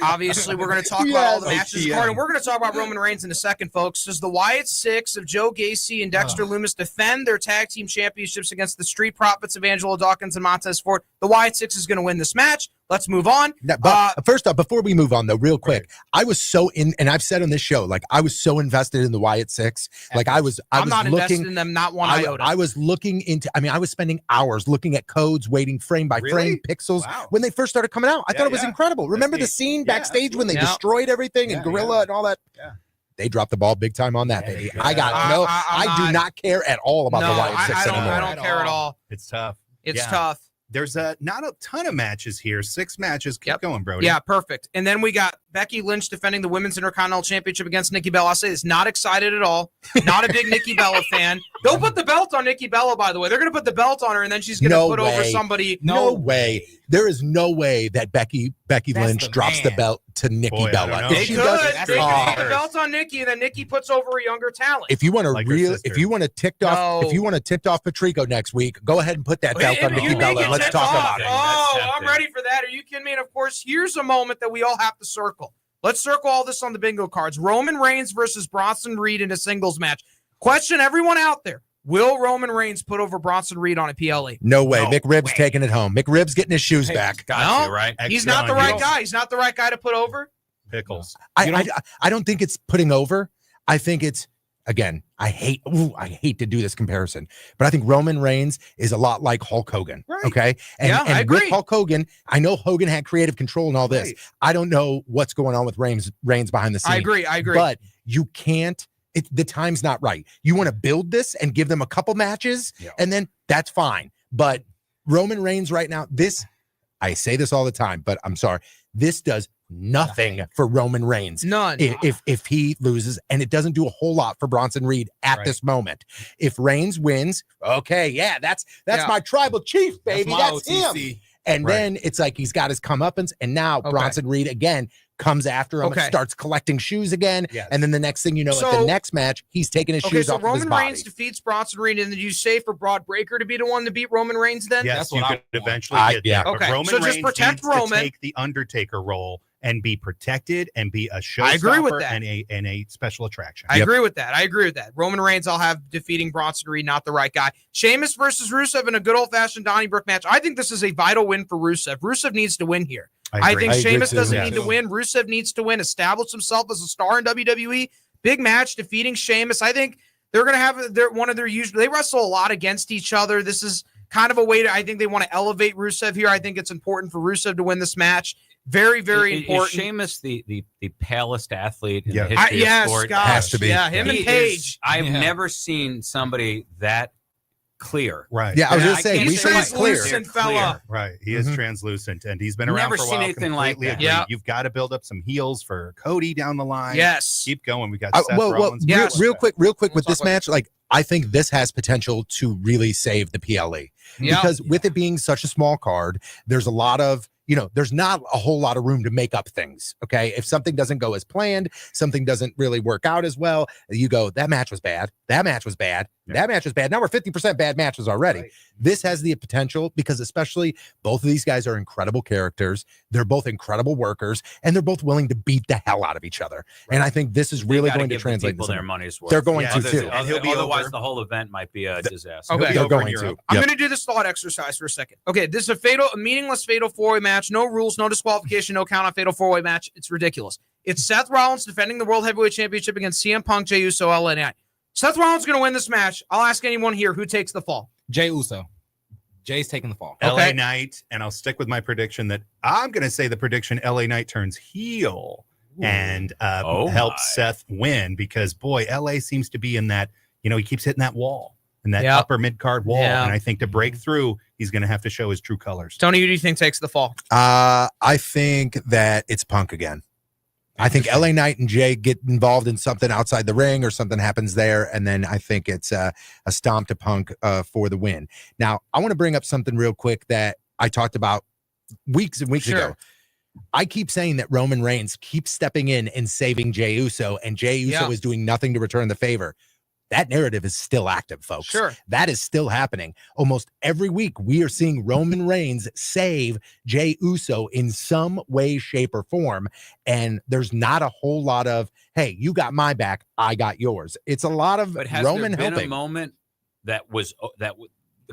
Obviously, we're going to talk about all the Yes. matches. OTM. Card, and we're going to talk about Roman Reigns in a second, folks. As the Wyatt Six of Joe Gacy and Dexter Loomis defend their tag team championships against the Street Profits of Angelo Dawkins and Montez Ford, the Wyatt Six is going to win this match. Let's move on. No, but first off, before we move on, though, real quick, I was so in, and I've said on this show, like I was so invested in the Wyatt Six. Like I was I'm not invested looking. in them, not one I, iota. I was looking into. I mean, I was spending hours looking at codes, waiting frame by frame Really? pixels Wow. when they first started coming out. I Yeah, thought it was yeah. incredible. Remember the neat. scene Yeah, backstage when they absolutely. destroyed everything and Yeah, Gorilla yeah. and all that? Yeah. They dropped the ball big time on that, Yeah, baby. they I got did. no. I'm I do not- not care at all about no, the Wyatt Six I don't, anymore. I don't care at all. It's tough. It's Yeah. tough. There's not a ton of matches here. 6 matches. Keep Yep. going, Brody. Yeah, perfect. And then we got Becky Lynch defending the Women's Intercontinental Championship against Nikki Bella. I'll say this, not excited at all. Not a big Nikki Bella fan. They'll put the belt on Nikki Bella, by the way. They're going to put the belt on her, and then she's going to No put over way. somebody. No way. There is no way that Becky That's Lynch the drops the man. belt to Nikki Boy, I Bella. don't know. If They she could. does, They could oh, put the belt on Nikki, and then Nikki puts over a younger talent. if you want to Like her real, sister. if you want to ticked off, No. if you want to ticked off Patrico next week, go ahead and put that belt on You Nikki make Bella. it And let's tick talk off. about it. Oh, That's I'm ready for that. Are you kidding me? And of course, here's a moment that we all have to circle. Let's circle all this on the bingo cards. Roman Reigns versus Bronson Reed in a singles match. Question everyone out there. Will Roman Reigns put over Bronson Reed on a PLE? No way. No McRib's way. taking it home. McRib's getting his shoes Hey, back. Got No. to, right? He's not the John, you right don't- guy. He's not the right guy to put over. Pickles. I don't think it's putting over. I think it's again. I hate to do this comparison, but I think Roman Reigns is a lot like Hulk Hogan. Right. Okay, and, Yeah, I and with agree. Hulk Hogan, I know Hogan had creative control and all this. Right. I don't know what's going on with Reigns behind the scenes. I agree. But you can't. The time's not right. You want to build this and give them a couple matches, Yeah. and then that's fine. But Roman Reigns right now, this I say this all the time, but I'm sorry. This does nothing for Roman Reigns. None. If he loses, and it doesn't do a whole lot for Bronson Reed at this moment. If Reigns wins, okay, yeah, that's my tribal chief, baby. That's him. And then it's like he's got his comeuppance, and now Bronson Reed again comes after him and starts collecting shoes again. Yes. And then the next thing you know, at the next match, he's taking his shoes off of his body. Roman Reigns defeats Bronson Reed, and then you say for Broad Breaker to be the one to beat Roman Reigns then? Yes, that's you could eventually get that. Okay, Roman so just Reigns protect needs Roman. to take the Undertaker role and be protected and be a showstopper I agree with that. and a special attraction. I agree with that. Roman Reigns, I'll have defeating Bronson Reed, not the right guy. Sheamus versus Rusev in a good old-fashioned Donnybrook match. I think this is a vital win for Rusev. Rusev needs to win here. I think Sheamus doesn't need to win. Rusev needs to win, establish himself as a star in WWE. Big match, defeating Sheamus. I think they're going to have one of their usual. They wrestle a lot against each other. This is kind of a way to, I think they want to elevate Rusev here. I think it's important for Rusev to win this match. Very, very important. Is Sheamus the palest athlete in the history of sport? Gosh, has to be. Yeah, him and Paige. I've never seen somebody that clear. Right. Yeah, I was going to say, we he's translucent fella. Right. He is translucent, and he's been around Never for a seen while. anything like that. Agree. Yeah. You've got to build up some heels for Cody down the line. Yes. Keep going. We got Seth Rollins. Real quick with this match, like I think this has potential to really save the PLE. Because with it being such a small card, there's a lot of, there's not a whole lot of room to make up things. Okay. If something doesn't go as planned, something doesn't really work out as well, you go, that match was bad. That match was bad. That match was bad. Now we're 50% bad matches already. Right. This has the potential because especially both of these guys are incredible characters. They're both incredible workers, and they're both willing to beat the hell out of each other. Right. And I think this is really going to translate people their money's worth. They're going to too. And otherwise, the whole event might be a disaster. Okay. They're going to. I'm going to do this thought exercise for a second. Okay, this is a meaningless fatal four-way match. No rules, no disqualification, no count on fatal four-way match. It's ridiculous. It's Seth Rollins defending the World Heavyweight Championship against CM Punk, Jey Uso, LA Knight. Seth Rollins is going to win this match. I'll ask anyone here who takes the fall. Jey Uso. Jay's taking the fall. LA Knight, and I'll stick with my prediction that I'm going to say the prediction LA Knight turns heel and helps Seth win because, boy, LA seems to be in that, he keeps hitting that wall and that upper mid-card wall. Yeah. And I think to break through, he's going to have to show his true colors. Tony, who do you think takes the fall? I think that it's Punk again. I think LA Knight and Jay get involved in something outside the ring or something happens there. And then I think it's a stomp to Punk for the win. Now, I want to bring up something real quick that I talked about weeks and weeks ago. I keep saying that Roman Reigns keeps stepping in and saving Jey Uso, and Jey Uso is doing nothing to return the favor. That narrative is still active, folks. Sure. That is still happening. Almost every week, we are seeing Roman Reigns save Jey Uso in some way, shape, or form. And there's not a whole lot of, hey, you got my back, I got yours. It's a lot of Roman there been helping. A moment that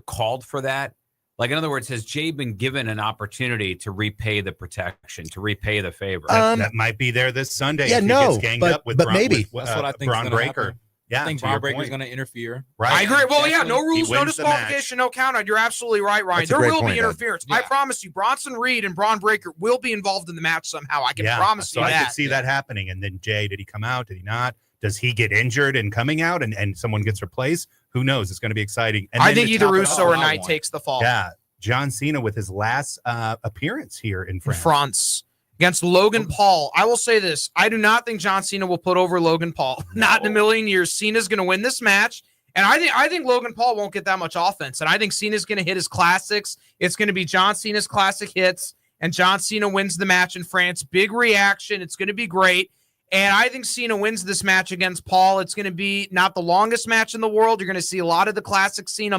called for that? Like, in other words, has Jey been given an opportunity to repay the protection, to repay the favor? That might be there this Sunday. Yeah, if he gets ganged up with maybe. That's what I think. Braun Breaker. Happen. Yeah, I think Braun Breaker is going to interfere. Right. I agree. Well, yeah, no rules, no disqualification, no count out. You're absolutely right, Ryan. There will be interference. I promise you, Bronson Reed and Braun Breaker will be involved in the match somehow. I can promise you that. I could see that happening. And then Jay, did he come out? Did he not? Does he get injured and coming out and someone gets replaced? Who knows? It's going to be exciting. And I think either Russo or Knight takes the fall. Yeah. John Cena with his last appearance here in France. Against Logan Paul. I will say this. I do not think John Cena will put over Logan Paul. No. Not in a million years. Cena's going to win this match. And I think Logan Paul won't get that much offense. And I think Cena's going to hit his classics. It's going to be John Cena's classic hits. And John Cena wins the match in France. Big reaction. It's going to be great. And I think Cena wins this match against Paul. It's going to be not the longest match in the world. You're going to see a lot of the classic Cena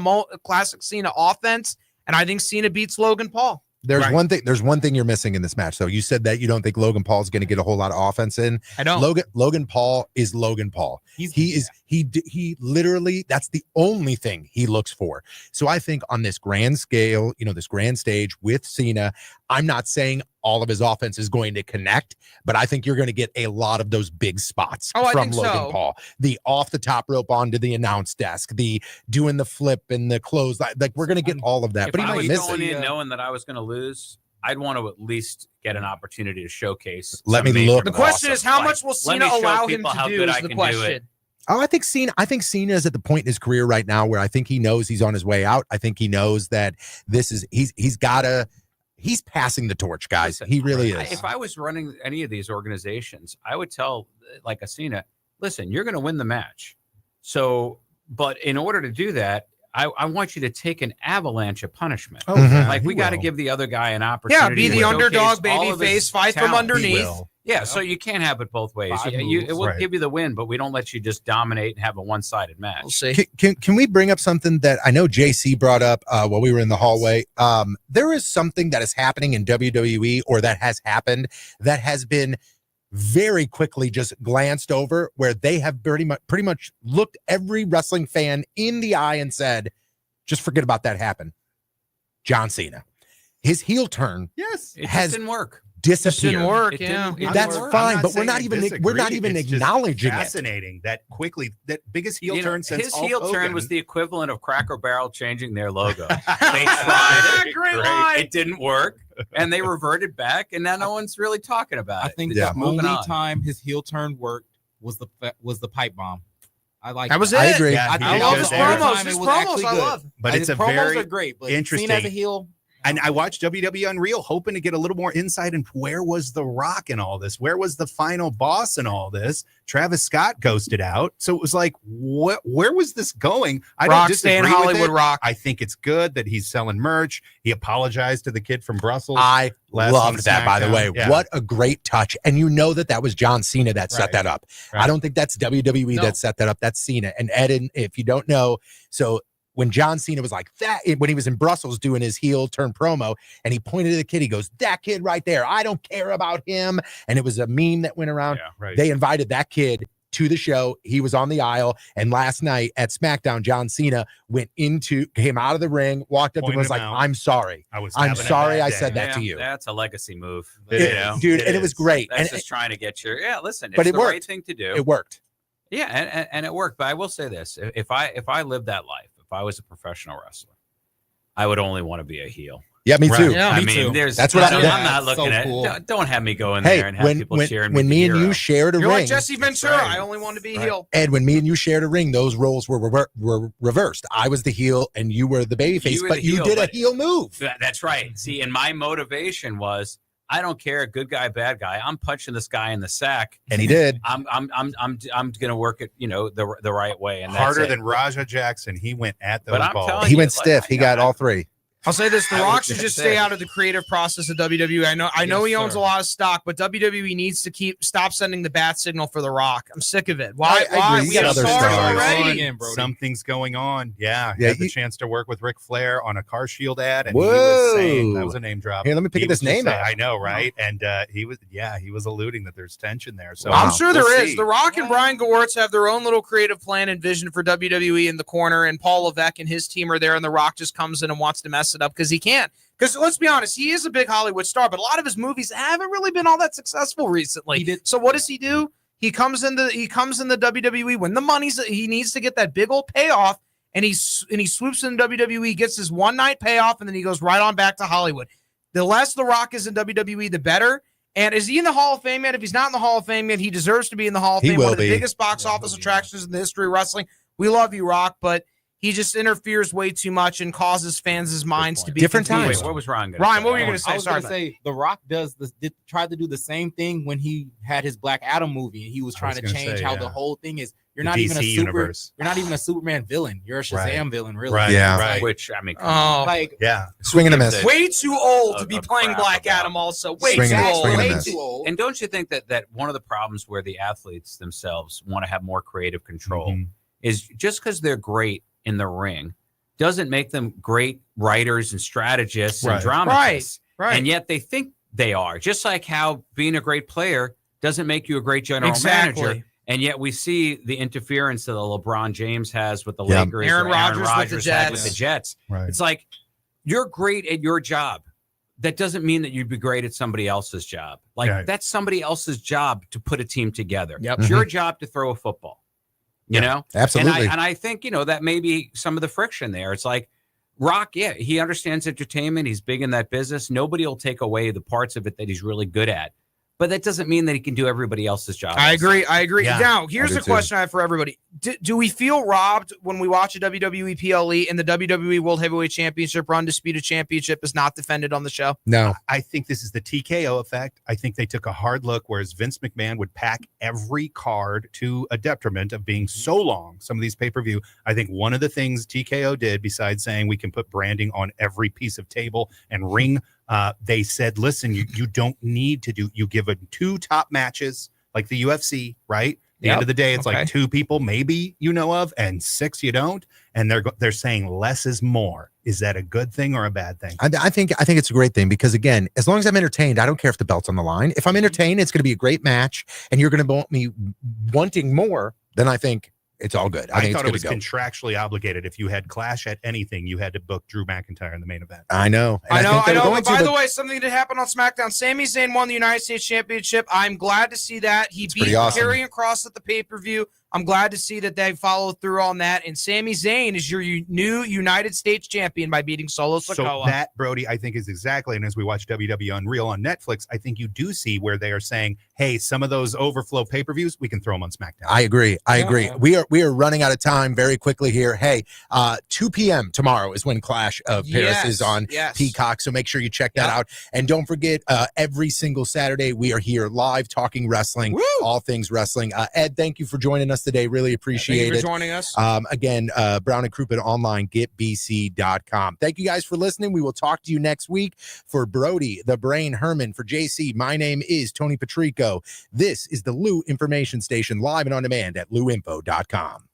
offense. And I think Cena beats Logan Paul. There's one thing. There's one thing you're missing in this match. So you said that you don't think Logan Paul is going to get a whole lot of offense in. I don't. Logan Paul is Logan Paul. He literally. That's the only thing he looks for. So I think on this grand scale, this grand stage with Cena, I'm not saying all of his offense is going to connect, but I think you're going to get a lot of those big spots from Logan Paul. The off the top rope onto the announce desk, the doing the flip and the close. Like we're going to get all of that. But he might miss it. Knowing that I was going to lose, I'd want to at least get an opportunity to showcase. Let me look. The question is, how much will Cena allow him to do? Is the question. Oh, I think Cena is at the point in his career right now where I think he knows he's on his way out. I think he knows that he's got to. he's passing the torch, guys. He really is. If I was running any of these organizations, I would tell like Cena, listen, you're going to win the match. So, but in order to do that, I want you to take an avalanche of punishment. Oh, mhm. Like we got to give the other guy an opportunity. Yeah, be the to underdog, showcase all baby of his face, fight from talent. underneath. Yeah, so you can't have it both ways. It will give you the win, but we don't let you just dominate and have a one-sided match. We'll see. Can we bring up something that I know JC brought up while we were in the hallway? There is something that is happening in WWE, or that has happened, that has been very quickly just glanced over, where they have pretty much looked every wrestling fan in the eye and said, just forget about that happened. John Cena. His heel turn it has didn't work. disappeared. Didn't work, It yeah. didn't That's work. fine, but we're not even It's just acknowledging it. fascinating that quickly, that biggest heel You know, turn since his Hulk heel turn Hogan. was the equivalent of Cracker Barrel changing their logo. They tried it. Great line. It didn't work, and they reverted back, and now no one's really talking about I it. think Yeah. the Moving only on. time his heel turn worked was the pipe bomb. I like That was it. I agree. Yeah, I he I did love good his there. promos. Time His it was promos actually I good. love. But His it's a promos very are great. But interesting- seen as a heel, And I watched WWE Unreal, hoping to get a little more insight in where was The Rock in all this? Where was the final boss in all this? Travis Scott ghosted out. So it was like, where was this going? I Rock, don't stay in disagree with Hollywood, it. Rock. I think it's good that he's selling merch. He apologized to the kid from Brussels. I last loved on that, by the SmackDown. way. Yeah. What a great touch. And you know that was John Cena that set Right. that up. Right. I don't think that's WWE No. that set that up. That's Cena. And Ed, if you don't know, so when John Cena was like that, when he was in Brussels doing his heel turn promo, and he pointed to the kid, he goes, that kid right there, I don't care about him. And it was a meme that went around. Yeah, right. They invited that kid to the show. He was on the aisle. And last night at SmackDown, John Cena came out of the ring, walked up and Pointed was him like, out. I'm sorry. I'm I'm sorry I said that Yeah, to you. That's a legacy move, It you know? is. Dude, It and it was is. great. That's And just trying to get your listen. It's But it the right worked. thing to do. it worked. Yeah, and it worked. But I will say this: if I lived that life, if I was a professional wrestler, I would only want to be a heel. Yeah, me Right. too. Yeah. I me mean, too. there's That's what I'm I- not looking so at. cool. Don't have me go in Hey, there and have people cheering when me. me the and you hero. shared a You're ring, like Jesse Ventura. right. I only want to be Right. heel. Ed, when me and you shared a ring, those roles were reversed. I was the heel and you were the babyface, You were but the you heel, did a but- heel move. That's right. See, and my motivation was, I don't care, good guy, bad guy. I'm punching this guy in the sack. And he did. I'm gonna work it, the right way. And that's Harder it. than Raja Jackson. He went at those But I'm balls. telling He you, went like, stiff. He got all three. I'll say this: The I Rock was should gonna just say. stay out of the creative process of WWE. I know he owns a lot of stock, but WWE needs to stop sending the bat signal for The Rock. I'm sick of it. Why? I agree. Why? You We got have other stars stars. already. Again, Brody. Something's going on. Yeah, Yeah, had the you- chance to work with Ric Flair on a Car Shield ad, and Whoa. he was saying that was a name drop. Here, let me pick He this was just name saying- out. I know, right? And he was alluding that there's tension there. So I'm sure we'll there is. see. The Rock and Brian Gewirtz have their own little creative plan and vision for WWE in the corner, and Paul Levesque and his team are there, and The Rock just comes in and wants to mess it up because he can't. Because let's be honest, he is a big Hollywood star, but a lot of his movies haven't really been all that successful recently. So what does he do? He comes in the WWE when the money's he needs to get that big old payoff, and he swoops in WWE, gets his one night payoff, and then he goes right on back to Hollywood. The less The Rock is in WWE, the better. And is he in the Hall of Fame yet? If he's not in the Hall of Fame yet, he deserves to be in the Hall of He Fame. will One of the be. biggest box office attractions in the history of wrestling. We love you, Rock, but he just interferes way too much and causes fans' minds to be Different confused. times. Wait, what was Ryan? Ryan, what were you going to say? I was Sorry going to about say The Rock tried to do the same thing when he had his Black Adam movie, and he was trying to gonna change say, how yeah. the whole thing is. You're The not even a DC super. universe. You're not even a Superman villain. You're a Shazam Right. villain, really. Right. Yeah. Right. Which I mean, Oh, Like Yeah. Swing and a miss. gives way too old to be a playing crap Black about- Adam also. Way Swing too and a- old. swing and a Way miss. too old. And don't you think that one of the problems where the athletes themselves want to have more creative control Mhm. is just because they're great in the ring doesn't make them great writers and strategists and Right. dramatists. Right. And yet they think they are. Just like how being a great player doesn't make you a great general Exactly. manager. And yet we see the interference that LeBron James has with the Yeah. Lakers, Aaron or Rodgers with the Rodgers had with Jets. the Jets. Right. It's like you're great at your job. That doesn't mean that you'd be great at somebody else's job. Like Right. that's somebody else's job to put a team together. Yep. It's your job to throw a football. You know? Absolutely. And I think, that may be some of the friction there. It's like Rock, yeah, he understands entertainment. He's big in that business. Nobody will take away the parts of it that he's really good at. but that doesn't mean that he can do everybody else's job. I agree. Yeah, Now, here's I do a question I have for everybody. Do we feel robbed when we watch a WWE PLE and the WWE World Heavyweight Championship or Undisputed Championship is not defended on the show? No. I think this is the TKO effect. I think they took a hard look, whereas Vince McMahon would pack every card to a detriment of being so long. Some of these pay-per-view, I think one of the things TKO did, besides saying we can put branding on every piece of table and ring, they said, listen, you don't need to you give them 2 top matches like the UFC, right? At the end of the day, it's like 2 people maybe you know of and 6 you don't. And they're saying less is more. Is that a good thing or a bad thing? I think it's a great thing because, again, as long as I'm entertained, I don't care if the belt's on the line. If I'm entertained, it's going to be a great match and you're going to want me wanting more, then I think it's all good. I thought it was contractually obligated. If you had Clash at anything, you had to book Drew McIntyre in the main event. I know. I know. But by the way, something did happen on SmackDown. Sami Zayn won the United States Championship. I'm glad to see that. He beat Karrion Kross at the pay-per-view. I'm glad to see that they followed through on that. And Sami Zayn is your new United States champion by beating Solo Sikoa. So that, Brody, I think is exactly, and as we watch WWE Unreal on Netflix, I think you do see where they are saying, hey, some of those overflow pay-per-views, we can throw them on SmackDown. I agree. We are running out of time very quickly here. Hey, 2 p.m. tomorrow is when Clash of Paris is on Peacock, so make sure you check that out. And don't forget, every single Saturday, we are here live talking wrestling, all things wrestling. Ed, thank you for joining us today. Really appreciate it. Thank you for joining us. Again, Brown and Crouppen online, getbc.com. Thank you guys for listening. We will talk to you next week. For Brody, the Brain Herman, for JC, my name is Tony Patrico. This is the Lou Information Station, live and on demand at louinfo.com.